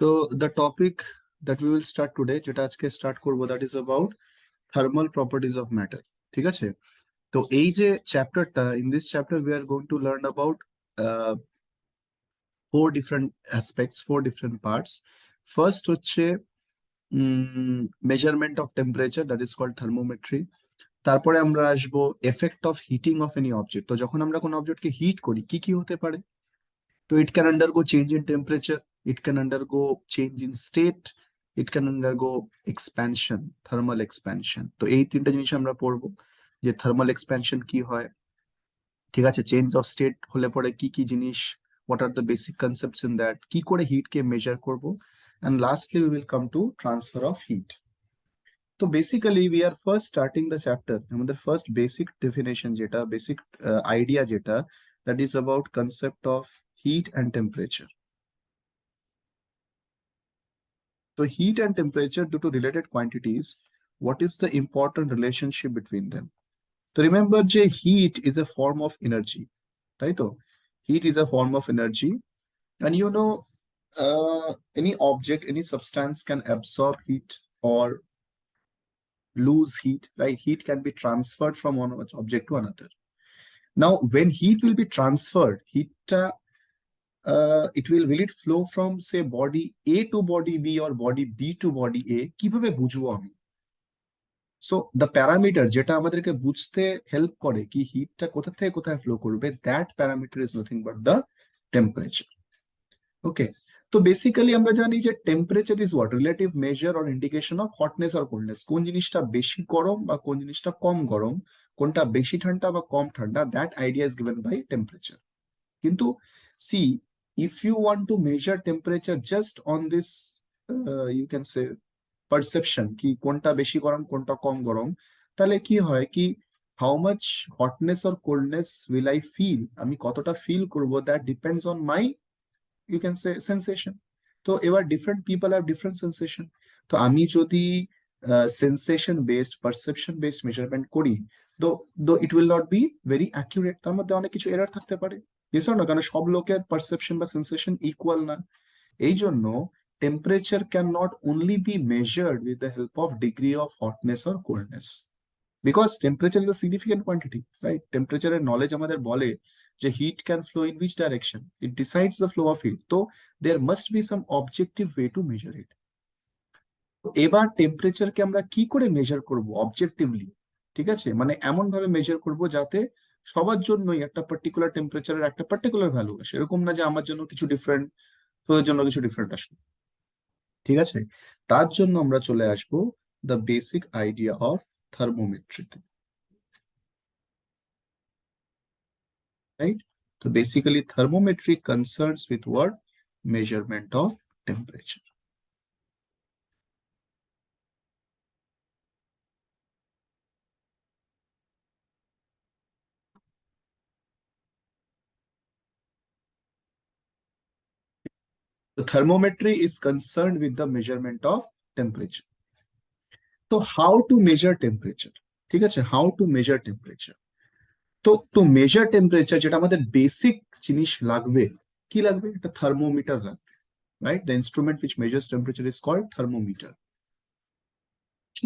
তো the topic that we will start today, যেটা আজকে স্টার্ট করব, that is about thermal properties of matter. ঠিক আছে? তো এই যে চ্যাপ্টারটা, in this chapter we are going to learn about uh, four different aspects, four different parts. First হচ্ছে measurement of temperature, that is called thermometry. তারপরে আমরা আসবো effect of heating of any object. তো যখন আমরা কোনো অবজেক্টকে হিট করি, কি কি হতে পারে? So it can undergo change in temperature, it can undergo change in state, it can undergo expansion, thermal expansion. তো এই তিনটা জিনিস আমরা পড়বো, যে থার্মাল এক্সপ্যানশন কি হয়, ঠিক আছে, চেঞ্জ অফ স্টেট হলে পরে কি কি জিনিস, what are the basic concepts in that, কি করে হিট কে মেজার করব, and lastly we will come to transfer of heat. তো basically we are first starting the chapter, আমাদের ফার্স্ট বেসিক ডেফিনেশন যেটা, বেসিক আইডিয়া যেটা, that is about concept of heat and temperature. So heat and temperature due to related quantities, what is the important relationship between them? So remember যে heat is a form of energy, তাই তো? Heat is a form of energy, and any object, any substance can absorb heat or lose heat, right? Heat can be transferred from one object to another. Now when heat will be transferred, will it flow from say body A to body B or body B to body A? কিভাবে বুঝবো আমি? So the parameter যেটা আমাদেরকে বুঝতে help করে কি হিটটা কোথা থেকে কোথায় ফ্লো করবে, that parameter is nothing but the temperature. Okay, তো বেসিক্যালি আমরা জানি যে temperature is what, relative measure or indication of hotness or coldness. কোন জিনিসটা বেশি গরম বা কোন জিনিসটা কম গরম, কোনটা বেশি ঠান্ডা বা কম ঠান্ডা, that idea is given by temperature. কিন্তু see, if you want to measure temperature just on this, you can say perception, কি কোনটা বেশি গরম কোনটা কম গরম, তাহলে কি হয় কি, how much hotness or coldness will I feel, আমি কতটা ফিল করব, that depends on my, you can say, sensation. তো এবার different people have different sensation. তো আমি যদি sensation based, perception based measurement করি, তো it will not be very accurate, তার মধ্যে অনেক কিছু এরর থাকতে পারে, না? কারণ সব লোকের পারসেপশন বা সেন্সেশন ইকুয়াল না। এই জন্য temperature can not only be measured with the help of degree of hotness or coldness, because temperature is a significant quantity, right? Temperature এর knowledge আমাদের বলে যে heat can flow in which direction, it decides the flow of heat. So there must be some objective way to measure it. এবার টেম্পারেচারকে আমরা কি করে measure করব objectively? ঠিক আছে, মানে এমন ভাবে মেজার করব যাতে সবার জন্যই একটা পার্টিকুলার টেম্পারেচারের একটা পার্টিকুলার ভ্যালু আসে, এরকম না যে আমার জন্য কিছু ডিফারেন্ট, তোদের জন্য কিছু ডিফারেন্ট আসবে। ঠিক আছে, তার জন্য আমরা চলে আসব দ্য বেসিক আইডিয়া অফ থার্মোমেট্রিতে, রাইট? তো basically thermometry concerns with what? Measurement of temperature. The thermometry is concerned with the measurement of temperature. তো হাউ টু মেজার টেম্পারেচার, ঠিক আছে, হাউ টু মেজার টেম্পারেচার। তো টু মেজার টেম্পারেচার যেটা আমাদের basic জিনিস লাগবে, কি লাগবে? একটা থার্মোমিটার লাগবে, right? The instrument which measures temperature is called thermometer.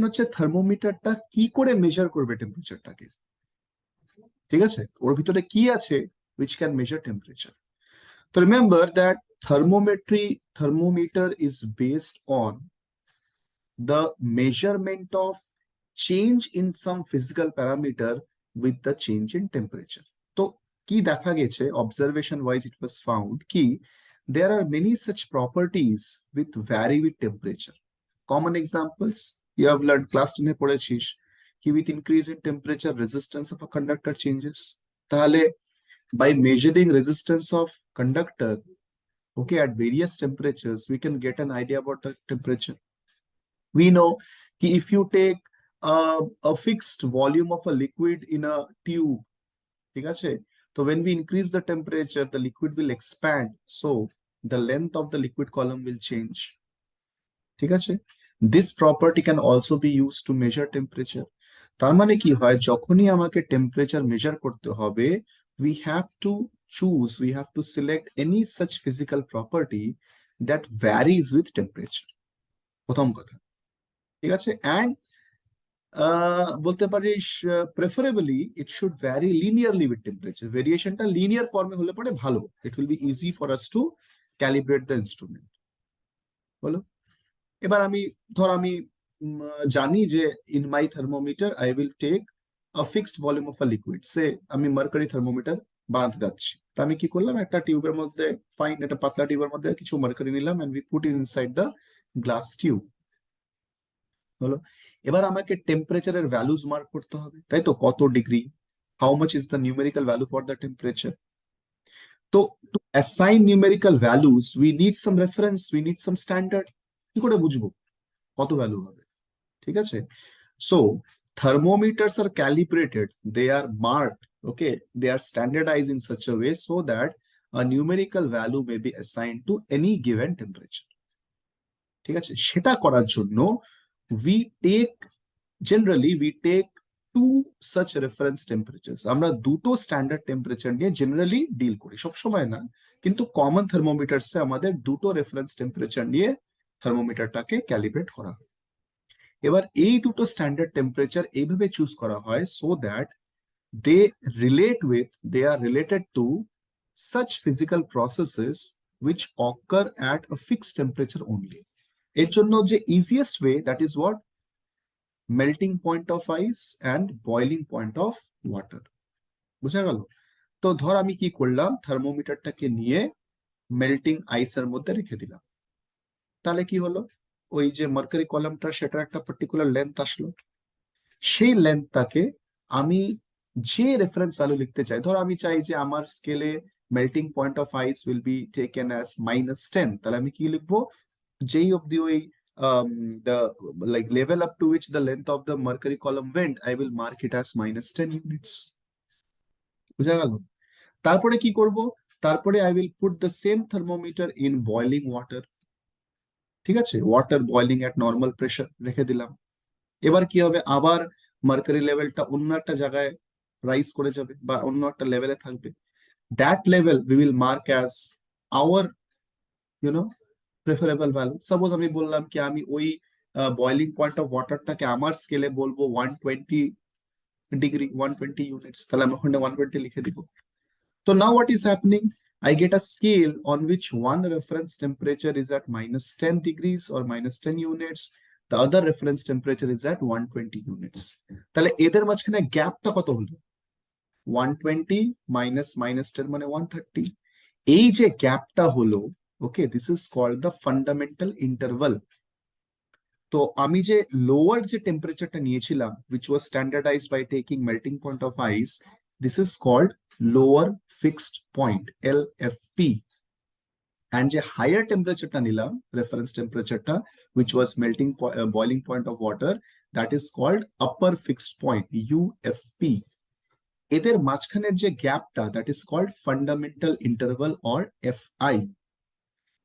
হচ্ছে থার্মোমিটারটা কি করে মেজার করবে টেম্পারেচারটাকে, ঠিক আছে, ওর ভিতরে কি আছে which can measure temperature. তো remember that thermometer is based on the measurement of change in some physical parameter with the change in temperature. তো কি দেখা গেছে, observation wise it was found কি there are many such properties which vary with temperature. Common examples you have learned class 10 এ পড়েছিস কি with increase in temperature resistance of a conductor changes. তাহলে by measuring resistance of conductor, okay, at various temperatures we can get an idea about the temperature. We know ki if you take a fixed volume of a liquid in a tube, ঠিক আছে, so when we increase the temperature the liquid will expand, so the length of the liquid column will change, ঠিক আছে। This property can also be used to measure temperature. তার মানে কি হয়, যখনই আমাকে টেম্পারেচার মেজার করতে হবে, we have to choose, we have to select any such physical property that varies with temperature, প্রথম কথা। ঠিক আছে, অ্যান্ড বলতে পারিস preferably it should vary linearly with temperature, ভেরিয়েশনটা লিনিয়ার ফর্মে হলে পরে ভালো, it will be easy for us to calibrate the instrument. বলো, এবার আমি ধর আমি জানি যে in my thermometer I will take a fixed volume of a liquid, say আমি মার্কারি থার্মোমিটার বানাতে যাচ্ছি। তা আমি কি করলাম, একটা টিউবের মধ্যে, ফাইন একটা পাতলা টিউবের মধ্যে কিছু মার্কারি নিলাম and we put it inside the glass tube. হলো, এবার আমাকে টেম্পারেচারের ভ্যালুজ মার্ক করতে হবে, তাই তো, কত degree, how much is the numerical value for the temperature. তো to assign numerical values we need some reference, we need some standard. কি করে বুঝবো কত ভ্যালু হবে? ঠিক আছে, so thermometers are calibrated, they are marked, okay, they are standardized in such a way so that a numerical value may be assigned to any given temperature. ঠিক আছে, সেটা করার জন্য we take generally we take two such reference temperatures, আমরা দুটো standard temperature নিয়ে generally deal করি, সব সময় না, কিন্তু কমন থার্মোমিটারসে আমাদের দুটো রেফারেন্স টেম্পারেচার নিয়ে থার্মোমিটারটাকে ক্যালিব্রেট করা হয়। এবার এই দুটো স্ট্যান্ডার্ড টেম্পারেচার এইভাবে চুজ করা হয় so that they are related to such physical processes which occur at a fixed temperature only. এর জন্য যে easiest way, that is what, melting point of ice and boiling point of water. বুঝা গেল? তো ধর আমি কি করলাম, থার্মোমিটারটাকে নিয়ে মেল্টিং আইসের মধ্যে রেখে দিলাম, তাহলে কি হলো, ওই যে মার্কারি কলামটা সেটার একটা পার্টিকুলার লেন্থ আসলো, সেই লেন্থটাকে আমি যে রেফারেন্স ভ্যালু লিখতে চাই, ধর আমি চাই যে আমার স্কেলে melting point of ice will be taken as -10, তাহলে আমি কি লিখবো, যেই অব্দি ওই the like level up to which the length of the mercury column went, I will mark it as -10 units. বুঝা গেল? তারপরে কি করব, তারপরে I will put the same thermometer in boiling water. ঠিক আছে, ওয়াটার বয়লিং এট নর্মাল প্রেসার রেখে দিলাম। এবার কি হবে, আবার মার্কারি লেভেলটা অন্য একটা জায়গায় রাইজ করে যাবে বা অন্য একটা লেভেলে থাকবে, that level we will mark as our preferable value. Suppose আমি বললাম কি আমি ওই বয়লিং পয়েন্ট অফ ওয়াটারটাকে আমার স্কেলে বলবো 120 ডিগ্রি, 120 ইউনিটস, তাহলে আমি ওখানে 120 লিখে দিব। তো now what is happening, I get a scale on which one reference temperature is at -10 degrees or -10 units, the other reference temperature is at 120 units. তাহলে এদের মাঝখানে গ্যাপটা কত হলো, 120 মাইনাস -10 মানে 130। এই যে গ্যাপটা হলো, okay, this is called the fundamental interval. তো আমি যে লোয়ার যে টেম্পারেচারটা নিয়েছিলাম which was standardized by taking melting point of ice, this is called lower fixed point, LFP. and যে হায়ার টেম্পারেচারটা নিলাম, রেফারেন্স টেম্পারেচারটা which was boiling point of water, that is called upper fixed point, UFP. এদের মাঝখানের যে গ্যাপটা, that is called fundamental interval or FI.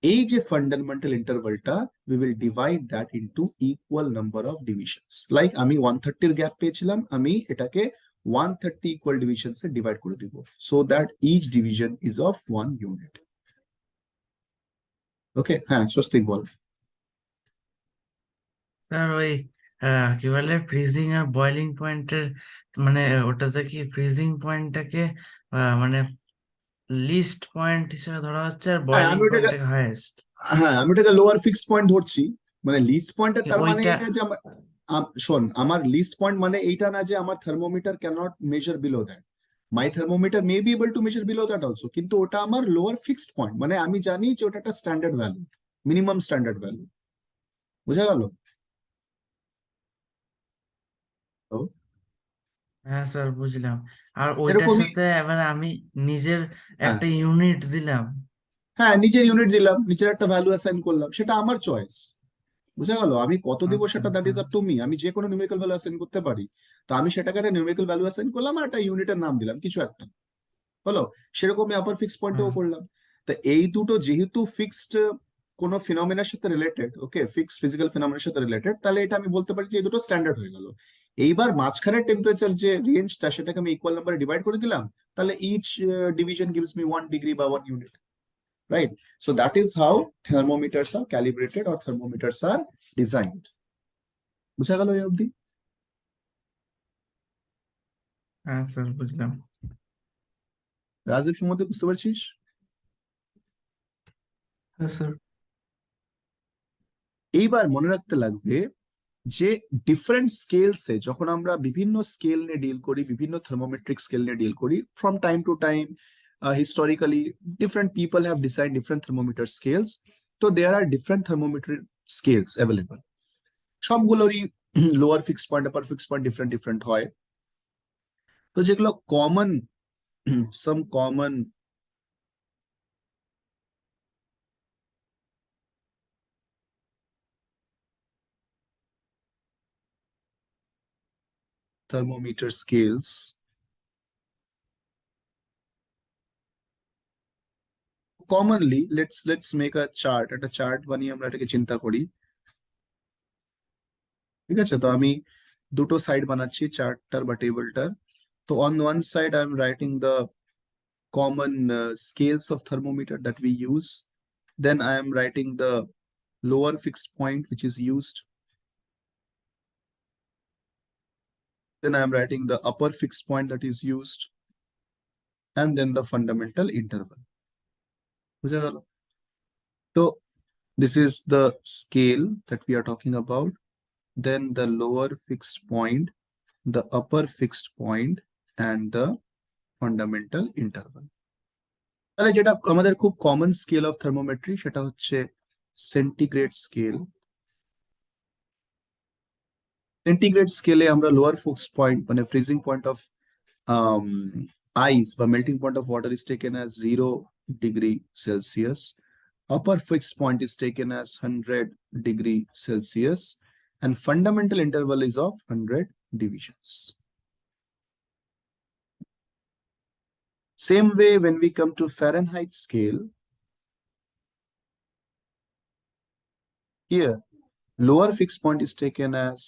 এই যে ফান্ডামেন্টাল ইন্টারভালটা, we will divide that into equal number of divisions. Like আমি 130 এর gap পেয়েছিলাম, আমি এটাকে 130 ইকুয়াল ডিভিশনস এ ডিভাইড করে দিব, so that each division is of 1 unit. ওকে, হ্যাঁ স্বস্তিক বল। স্যার ওই কি বলে ফ্রিজিং আর বয়লিং পয়েন্টের মানে ওটাতে কি ফ্রিজিং পয়েন্টটাকে মানে লিস্ট পয়েন্ট হিসেবে ধরা হচ্ছে আর হ্যাঁ বয়লিং আমি ওটাকে পয়েন্টটাকে হাইয়েস্ট? হ্যাঁ আমি ওটাকে লোয়ার ফিক্সড পয়েন্ট ধরছি, মানে লিস্ট পয়েন্ট, তার মানে ওইটা এটা যে শোন, আমার লিস্ট পয়েন্ট মানে এইটা না যে আমার thermometer cannot measure below that, my thermometer may be able to measure below that also, কিন্তু ওটা আমার লোয়ার ফিক্সড পয়েন্ট, মানে আমি জানি যে ওটা একটা standard value, minimum standard value. বুঝা গেল? তো হ্যাঁ স্যার বুঝলাম। আর ওইটার এরকমই, সাথে এবার আমি নিজের হ্যাঁ একটা ইউনিট দিলাম। হ্যাঁ নিজের ইউনিট দিলাম, নিজের একটা ভ্যালু অ্যাসাইন করলাম, সেটা আমার চয়েস। বুঝা গেল? আমি কত দিব আচ্ছা সেটা দ্যাট ইজ হ্যাঁ আপ টু মি, আমি যে কোনো নিউমেরিক্যাল ভ্যালু অ্যাসাইন করতে পারি। তো আমি সেটাকে একটা নিউমেরিক্যাল ভ্যালু অ্যাসাইন করলাম আর একটা ইউনিটের নাম দিলাম কিছু একটা, হলো, সেরকমই আপার ফিক্স পয়েন্টেও হ্যাঁ করলাম। তা এই দুটো যেহেতু ফিক্সড কোনো ফিনোমিনার সাথে রিলেটেড, ওকে, ফিক্সড ফিজিক্যাল ফিনোমিনার সাথে রিলেটেড, তাহলে এটা আমি বলতে পারি যে এই দুটো স্ট্যান্ডার্ড হয়ে গেল। এইবার মাঝখানের টেম্পারেচার যে রেঞ্জটা, সেটাকে আমি ইকুয়াল নাম্বারে ডিভাইড করে দিলাম, তাহলে each division gives me 1 degree বা 1 unit. right? So that is how thermometers are calibrated or thermometers are designed. বুঝা গেল এই অবধি? হ্যাঁ স্যার, বুঝলাম। রাজীব, সম্বন্ধে বুঝতে পারছিস? হ্যাঁ স্যার। এইবার মনে রাখতে লাগবে যে ডিফারেন্ট স্কেলসে যখন আমরা বিভিন্ন স্কেল নিয়ে ডিল করি, বিভিন্ন থার্মোমেট্রিক স্কেল নিয়ে ডিল করি, from time to time historically different people have decide different thermometer scales. তো there are different thermometer scales available. সবগুলোরই lower fix point upper fix point different different হয়। তো যেগুলো common, some common thermometer scales, commonly let's make a chart, একটা chart বানিয়ে আমরা এটাকে চিন্তা করি। ঠিক আছে, তো আমি দুটো সাইড বানাচ্ছি চার্টটার বা টেবিলটার। তো on one side I'm writing the common scales of thermometer that we use, then I am writing the lower fixed point which is used, then I am writing the upper fixed point that is used, and then the fundamental interval. বুঝা গেল? তো this is the scale that we are talking about, then the lower fixed point, the upper fixed point, and the fundamental interval. তাহলে যেটা আমাদের খুব common scale of thermometry সেটা হচ্ছে centigrade scale. Centigrade স্কেলে আমরা লোয়ার ফিক্সড পয়েন্ট মানে freezing point of ice বা melting point of water is taken as 0 degree Celsius. Upper fixed point is taken as 100 degree Celsius, and fundamental interval is of 100 divisions. Same way, when we come to Fahrenheit scale, here lower fixed point is taken as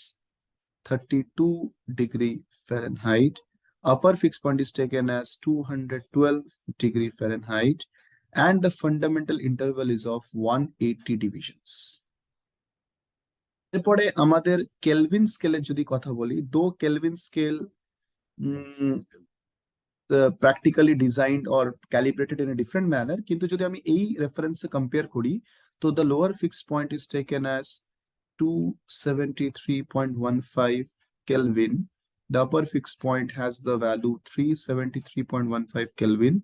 32 degree Fahrenheit. Upper fixed point is taken as 212 degree Fahrenheit, and the fundamental interval is of 180 divisions. এরপরে আমাদের kelvin স্কেলের যদি কথা বলি, though Kelvin scale practically designed or calibrated in a different manner, কিন্তু যদি আমি এই রেফারেন্সে কম্পেয়ার করি, তো the lower fixed point is taken as 273.15 Kelvin. The upper fixed point has the value 373.15 Kelvin.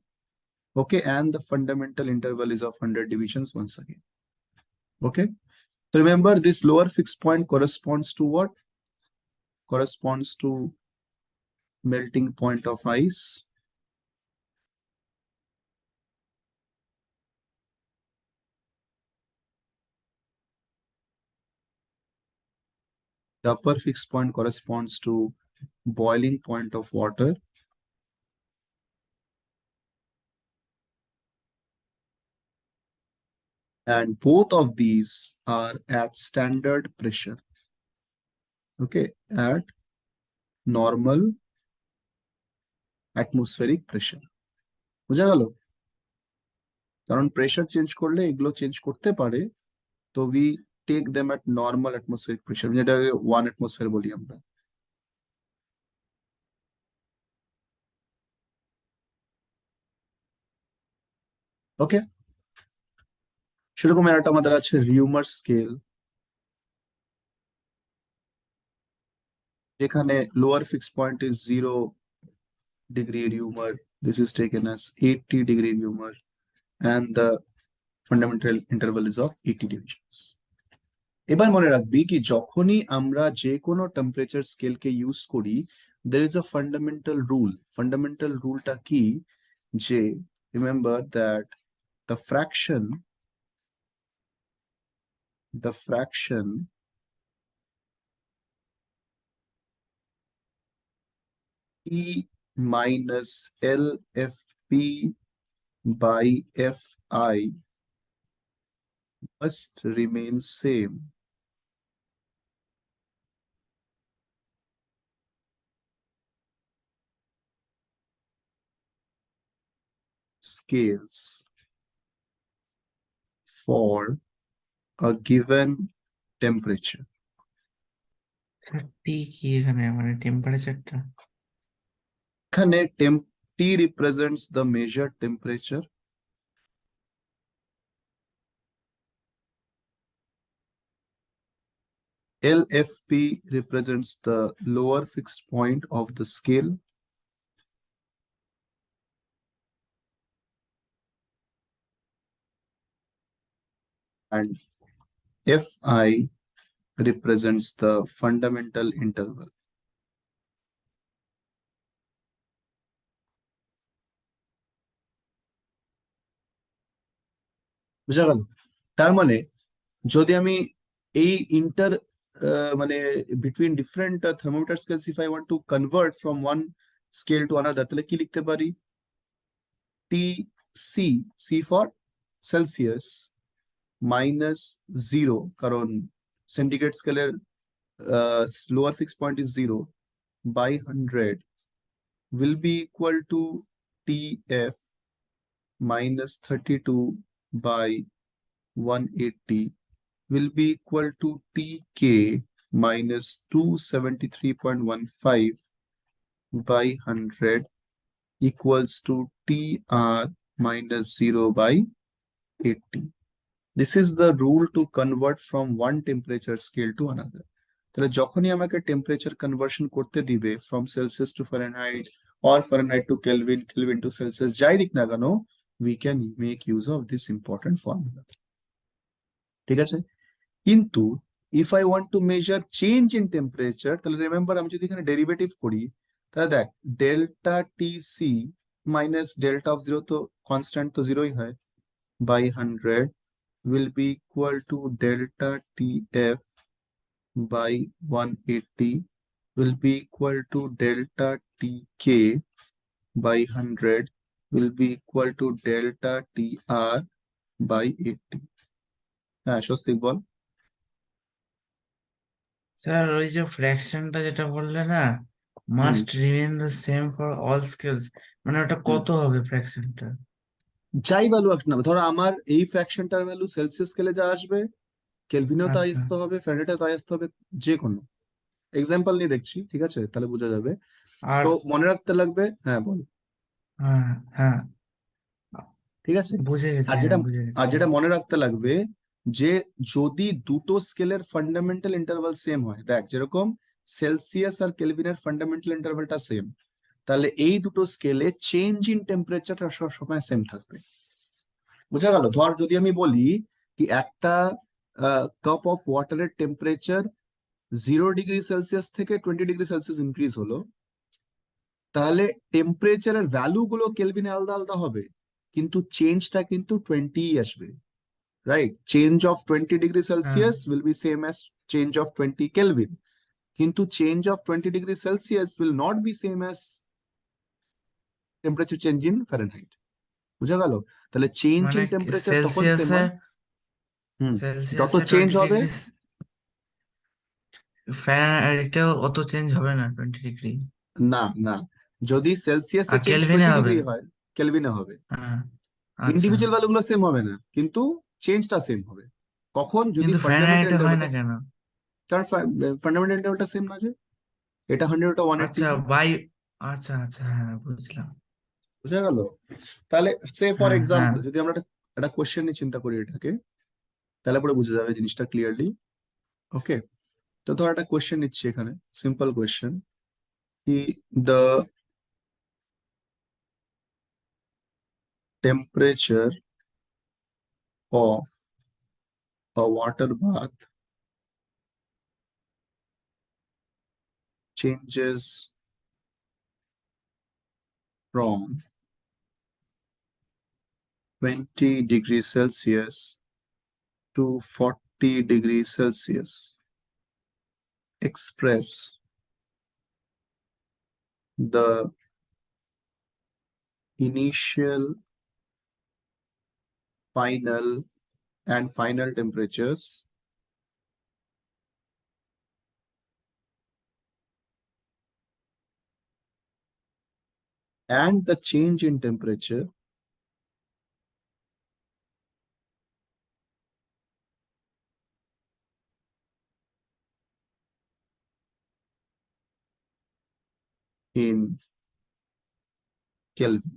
Okay, and the fundamental interval is of 100 divisions once again. Okay, so remember this lower fixed point corresponds to what? Corresponds to melting point of ice. The upper fixed point corresponds to boiling point of water. And both of these are at standard pressure. Okay, at normal atmospheric pressure. বুঝা গেল? কারণ pressure change করলে এগুলো change করতে পারে, তো we take them at normal atmospheric pressure, যেটাকে 1 atmosphere বলি আমরা। ওকে, সেরকম একটা আমাদের আছে রিউমার স্কেল, যেখানে lower fix point is 0 degree Reaumur. This is taken as 80 degree Reaumur, and the fundamental interval is of 80 divisions. এবার মনে রাখবি কি যখনই আমরা যে কোনো টেম্পারেচার স্কেলকে ইউজ করি, there is a fundamental rule. Fundamental রুলটা কি? যে remember that the fraction E minus LFP by FI must remain same. Scales. for a given temperature. টি কি এখানে মানে টেম্পারেচারটা? এখানে T represents the measured temperature, LFP represents the lower fixed point of the scale, and Fi represents the fundamental interval. বুঝা গেল? তার মানে যদি আমি এই মানে between different thermometer scales if I want to convert from one scale to another, তাহলে কি লিখতে পারি? T C, C for Celsius, minus zero, কারণ সেন্টিগ্রেড স্কেলের lower fixed point is 0, by 100 will be equal to TF minus 32 by 180 will be equal to TK minus 273.15 by 100 equals to TR minus 0 by 80. This is the rule to convert from one temperature scale to another. তাহলে যখনই আমাকে temperature conversion করতে দিবে from Celsius to Fahrenheit or Fahrenheit to Kelvin, Kelvin to Celsius, যাই দিক না কেন, we can make use of this important formula. ঠিক আছে? কিন্তু if I want to measure change in temperature, তাহলে রিমেম্বার আমি যদি এখানে ডেরিভেটিভ করি, তাহলে দেখ delta T C minus delta of zero, তো কনস্ট্যান্ট তো জিরোই হয়, by 100 will be equal to delta TF by 180 will be equal to delta TK by 100 will be equal to delta TR by 80. হ্যাঁ স্বস্তিক বল। Sir ওই যে ফ্র্যাকশনটা যেটা বললে না, hmm must remain the same for all scales, মানে ওটা হুম কত হবে ফ্র্যাকশনটা? যাই ভ্যালু আসবে না, ধরো আমার এই ফ্র্যাকশনটার ভ্যালু সেলসিয়াস স্কেলে যা আসবে, কেলভিনেও তাই আচ্ছা। আসতে হবে, ফ্যারেনহাইটেও তাই আসতে হবে, যে কোনো এক্সাম্পল নিয়ে দেখছি, ঠিক আছে? তাহলে বোঝা যাবে। আর তো মনে রাখতে লাগবে, হ্যাঁ বল। হ্যাঁ, হ্যাঁ, ঠিক আছে? বুঝে গেছি, আর হ্যাঁ যেটা বুঝে গেছি। আর যেটা মনে রাখতে লাগবে যে যদি দুটো স্কেলের ফান্ডামেন্টাল ইন্টারভাল সেম হয়, দেখ যেরকম সেলসিয়াস আর কেলভিনের ফান্ডামেন্টাল ইন্টারভালটা সেম, তাহলে এই দুটো স্কেলে চেঞ্জ ইন টেম্পারেচারটা সবসময় সেম থাকবে। বোঝা গেল? ধর যদি আমি বলি কি একটা কাপ অফ ওয়াটারের টেম্পারেচার 0 ডিগ্রি সেলসিয়াস থেকে 20 ডিগ্রি সেলসিয়াস ইনক্রিজ হলো, তাহলে টেম্পারেচারের ভ্যালু গুলো কেলভিনে আলাদা আলাদা হবে, কিন্তু চেঞ্জটা কিন্তু 20 আসবে, right? Change of 20 degree হ্যাঁ, Celsius will be same as change of 20 Kelvin. কিন্তু change of 20 degree Celsius will not be same as temperature change in Fahrenheit. বুঝা গেল? তাহলে চেঞ্জ মানে ইন টেম্পারেচার তখন সেম সেলসিয়াসে হয়। হুম যত সেলসিয়াসে চেঞ্জ 20 হবে, ডিগ্রি, ফ্যারেনহাইটেও অত চেঞ্জ হবে না 20 ডিগ্রি। না না, যদি সেলসিয়াসে আর চেঞ্জ কেলভিনে 20 হবে। ডিগ্রি হয়, কেলভিনে হবে। হ্যাঁ, আচ্ছা। ইন্ডিভিজুয়াল ভ্যালু গুলো সেম হবে না, কিন্তু চেঞ্জটা সেম হবে। কখন? যদি কিন্তু ফান্ডামেন্টাল ফ্যারেনহাইটে হয় না ইন্টারভ্যালটা, কেন? কারণ ফান্ডামেন্টাল ইন্টারভ্যালটা সেম না, যে এটা 100 ওটা 180। আচ্ছা, বাই, আচ্ছা আচ্ছা, হ্যাঁ বুঝলাম। বুঝা গেল? তাহলে সে ফর হ্যাঁ, হ্যাঁ। এক্সাম্পল যদি আমরা একটা একটা কোশ্চেন নিয়ে চিন্তা করি এটাকে, তাহলে পরে বুঝে যাবে জিনিসটা ক্লিয়ারলি। ওকে, তো ধর একটা কোশ্চেন নিচ্ছি এখানে, সিম্পল কোশ্চেন, কি the temperature of a water bath changes from 20 degrees Celsius to 40 degrees Celsius. Express the initial, final, and final temperatures and the change in temperature in Kelvin.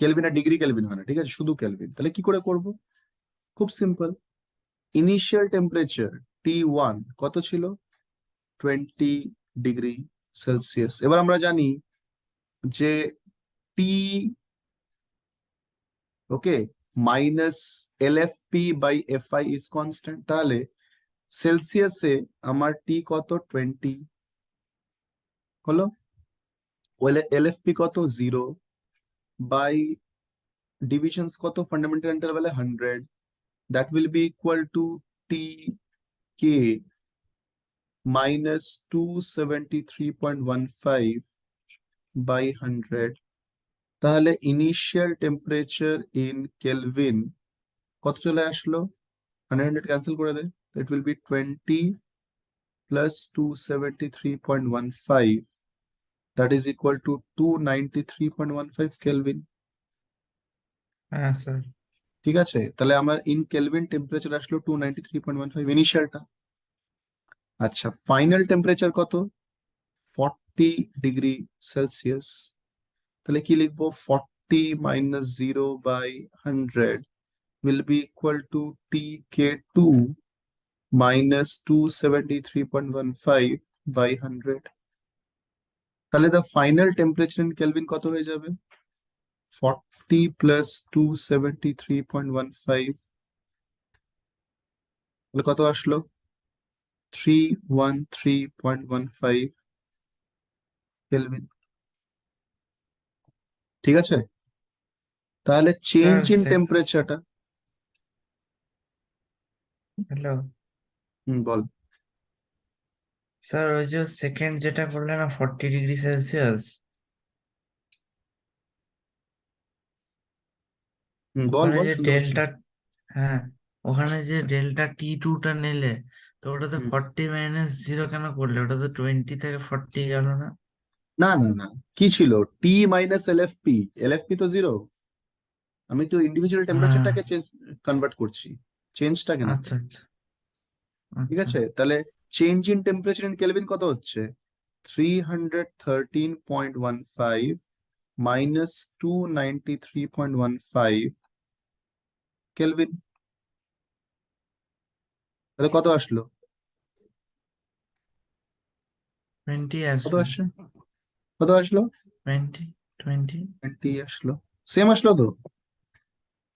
Kelvin আর degree Kelvin হয় না, ঠিক আছে, শুধু kelvin. তাহলে কি করে করব? খুব সিম্পল। ইনিশিয়াল টেম্পারেচার T1 কত ছিল? 20 ডিগ্রি সেলসিয়াস। এবার আমরা জানি যে টি, ওকে, মাইনাস LFP/FI ইজ কনস্ট্যান্ট। তাহলে সেলসিয়াসে আমার টি কত? 20 হলো। LFP কত? 0 বাই ডিভিশনস কত ফান্ডামেন্টাল ইন্টারভ্যালে? 100। That will be equal to Tk -273.15 by 100। তাহলে ইনিশিয়াল টেম্পারেচার ইন কেলভিন কত চলে আসলো? 100 ক্যান্সেল করে দে। It will be 20 plus 273.15, that is equal to 293.15 Kelvin. হ্যাঁ স্যার। ঠিক আছে, তাহলে আমার ইন কেলভিন টেম্পারেচার আসলো 293.15 ইনিশিয়ালটা। আচ্ছা, ফাইনাল টেম্পারেচার কত? 40 ডিগ্রি সেলসিয়াস। তাহলে কি লিখবো? 40 - 0/100 will be equal to Tk2 -273.15 by 100। তাহলে the final temperature in Kelvin কত হয়ে যাবে? 40 প্লাস 273.15, তাহলে কত আসলো? 313.15 কেলভিন। ঠিক আছে, তাহলে চেঞ্জ স্যার ইন সিক্স। টেম্পারেচারটা। হ্যালো বল। স্যার, ওই যে সেকেন্ড যেটা করলেন না 40 ডিগ্রি সেলসিয়াস, বল ওখানে বল, যে শুনতে পাচ্ছি। ডেল্টা, হ্যাঁ, ওখানে যে ডেল্টা T2টা নিলে, তো ওটাতে হুম। 40 - 0 কেন করলে? ওটা তো 20 থেকে 40 গেল না? না না না, কি ছিল? T - LFP। LFP তো 0। আমি তো ইন্ডিভিজুয়াল হ্যাঁ। টেম্পারেচারটাকে চেঞ্জ, কনভার্ট করছি, চেঞ্জটাকে না তো। আচ্ছা আচ্ছা ঠিক আচ্ছা। আছে, তাহলে change in temperature in Kelvin কত হচ্ছে? 313.15 -293.15 কেলভিন। তাহলে কত আসলো? 20 কত আসবে। আসছে? কত আসলো? 20 20। 20 আসলো। সেম আসলো তো?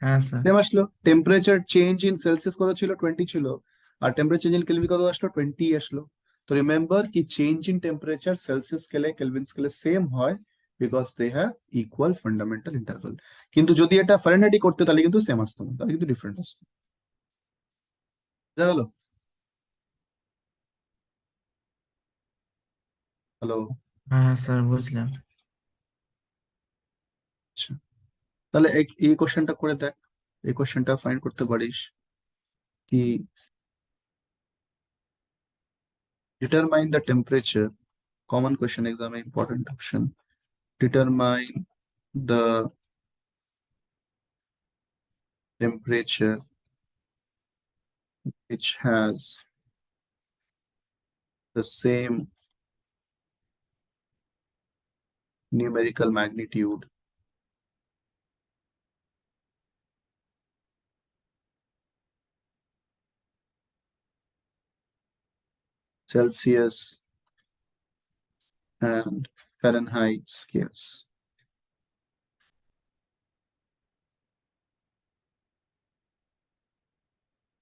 হ্যাঁ স্যার। সেম আসলো। টেম্পারেচার চেঞ্জ ইন সেলসিয়াস কত ছিল? 20 ছিল। আর টেম্পারেচার চেঞ্জ ইন কেলভিন কত আসলো? 20 আসলো। তো রিমেম্বার কি চেঞ্জ ইন টেম্পারেচার সেলসিয়াস স্কেলে কেলভিন স্কেলে সেম হয়, because they have equal fundamental interval. কিন্তু যদি এটা ফারেনহাইটে করতে তাহলে কিন্তু সেম আসতো না, তাহলে কিন্তু ডিফারেন্ট আসতো। বুঝা গেল? হ্যালো? হ্যাঁ স্যার, বুঝলাম। আচ্ছা, তাহলে এই কোশ্চেনটা করে দেখ। এই কোশ্চেনটা ফাইন্ড করতে পারিস কি, determine the temperature, common question exam important option, determine the temperature which has the same numerical magnitude Celsius and Fahrenheit scales।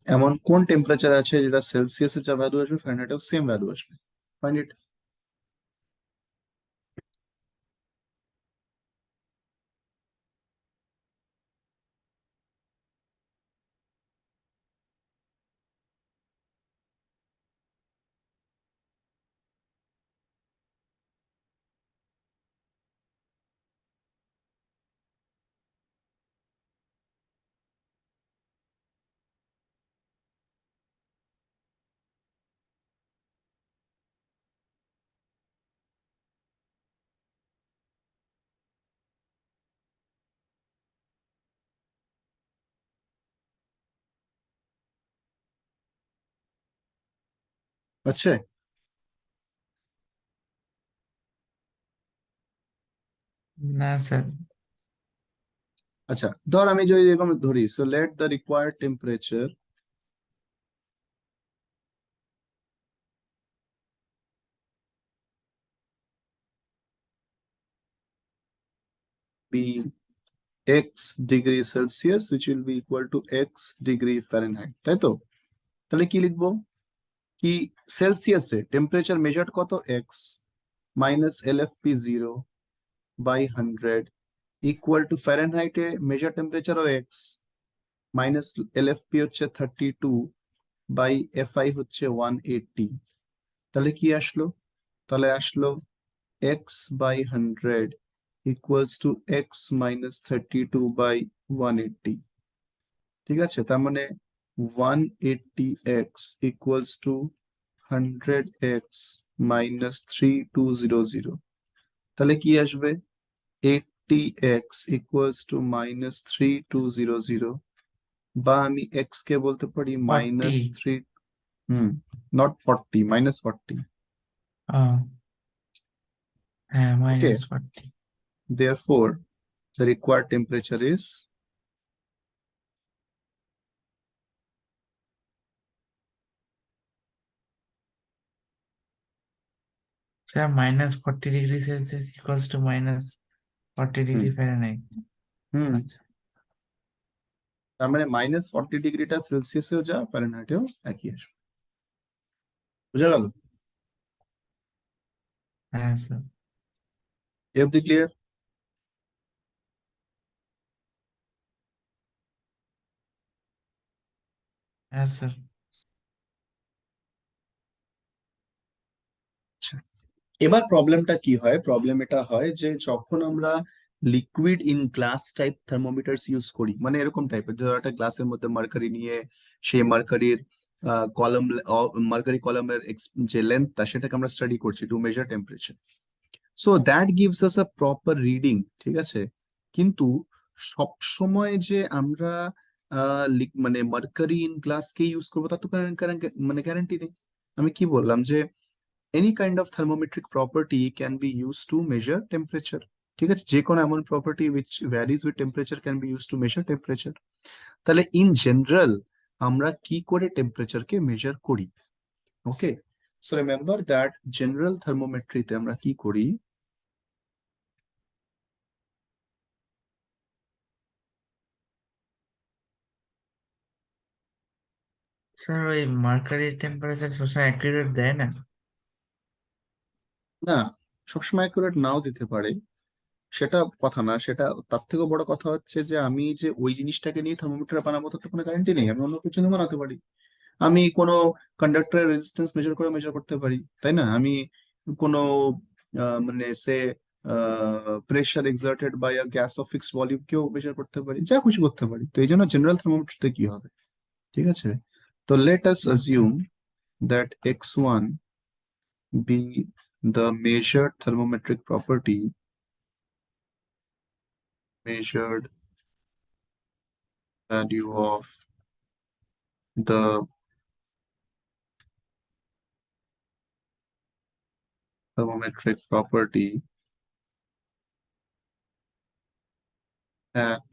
এমন কোন টেম্পারেচার আছে যেটা সেলসিয়াসে যা ভ্যালু আসবে ফারেনহাইটেও সেম ভ্যালু আসবে? Find it. আচ্ছা, না স্যার। আচ্ছা, ধর আমি যদি এরকম ধরি, so let the required temperature be X degree Celsius which will be equal to X degree Fahrenheit, তাই তো? তাহলে কি লিখবো, কি সেলসিয়াসে টেম্পারেচার মেজার্ড কত, X minus L F P zero by 100 equal to ফারেনহাইটে মেজার টেম্পারেচারও X minus L F P হচ্ছে 32 বাই এফ আই হচ্ছে 180। তাহলে কি আসলো, তাহলে আসলো X by 100 equals to X minus 32 by 180। ঠিক আছে, তার মানে 180x equals to 100x minus 3200। তাহলে কি আসবে, 80x ইকুয়ালস টু মাইনাস 3200, বা আমি এক্স কে বলতে পারি 40। -3। হুম, নট 40, -40। হ্যাঁ, ওকে, -40। therefore the required temperature is sir -40°C equals to hmm -40°F। হুম আচ্ছা। তার মানে -40°টা সেলসিয়াসেও যা ফারেনহাইটেও একই আসবে। বুঝা গেল? হ্যাঁ স্যার। এ অব্দি ক্লিয়ার? হ্যাঁ স্যার। এবার প্রবলেমটা কি হয়, প্রবলেম এটা হয় যে যখন আমরা liquid in glass type thermometers use করি, মানে এরকম টাইপের, ধরো একটা গ্লাসের মধ্যে মার্কারি নিয়ে সেই মার্কারির কলম, মার্কারি কলমের যে লেন্থটা সেটাকে আমরা স্টাডি করছি two measure temperature, so that gives us a proper reading. ঠিক আছে, কিন্তু সব সময় যে আমরা মানে মার্কারি ইন গ্লাসকে ইউজ করবো তার তো মানে গ্যারান্টি নেই। আমি কি বললাম যে any kind of thermometric property can be used to measure temperature। ঠিক আছে, যে কোনো এমন property which varies with temperature can be used to measure temperature। তাহলে in general আমরা কি করে temperature কে measure করি? ওকে, সো রিমেম্বার দ্যাট জেনারেল থার্মোমেট্রিতে আমরা কি করি, স্যার ওই মার্কারির টেম্পারেচার সবসময় অ্যাকুরেট দেয় না? না, সবসময় অ্যাকুরেট নাও দিতে পারে, সেটা কথা না, সেটা তার থেকেও বড় কথা হচ্ছে যে আমি যে ওই জিনিসটাকে নিয়ে থার্মোমিটার বানাবো তার তো কোনো গ্যারান্টি নেই, আমি অন্য কিছু নিয়ে বানাতে পারি। আমি কোনো কন্ডাক্টরের রেজিস্ট্যান্স মেজার করতে পারি, তাই না? আমি কোনো মানে say pressure exerted by a gas of fixed volume কেও মেজার করতে পারি, যা খুশি করতে পারি। তো এই জন্য জেনারেল থার্মোমিটারতে কি হবে, ঠিক আছে? তো লেট আস আচ্ছা assume that x1 be the measured thermometric property, measured value of the thermometric property at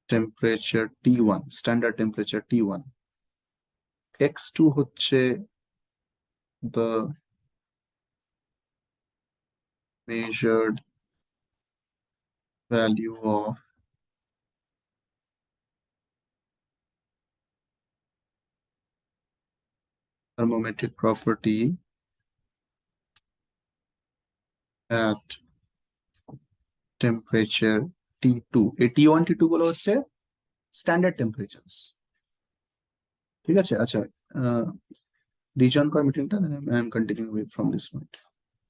temperature T1, standard temperature T1। x2 হচ্ছে the measured value of thermometric property at temperature T2। এই T1 T2 গুলো হচ্ছে standard টেম্পারেচারস। ঠিক আছে, আচ্ছা, reason কর মিটিংটা, then I am continuing from this point.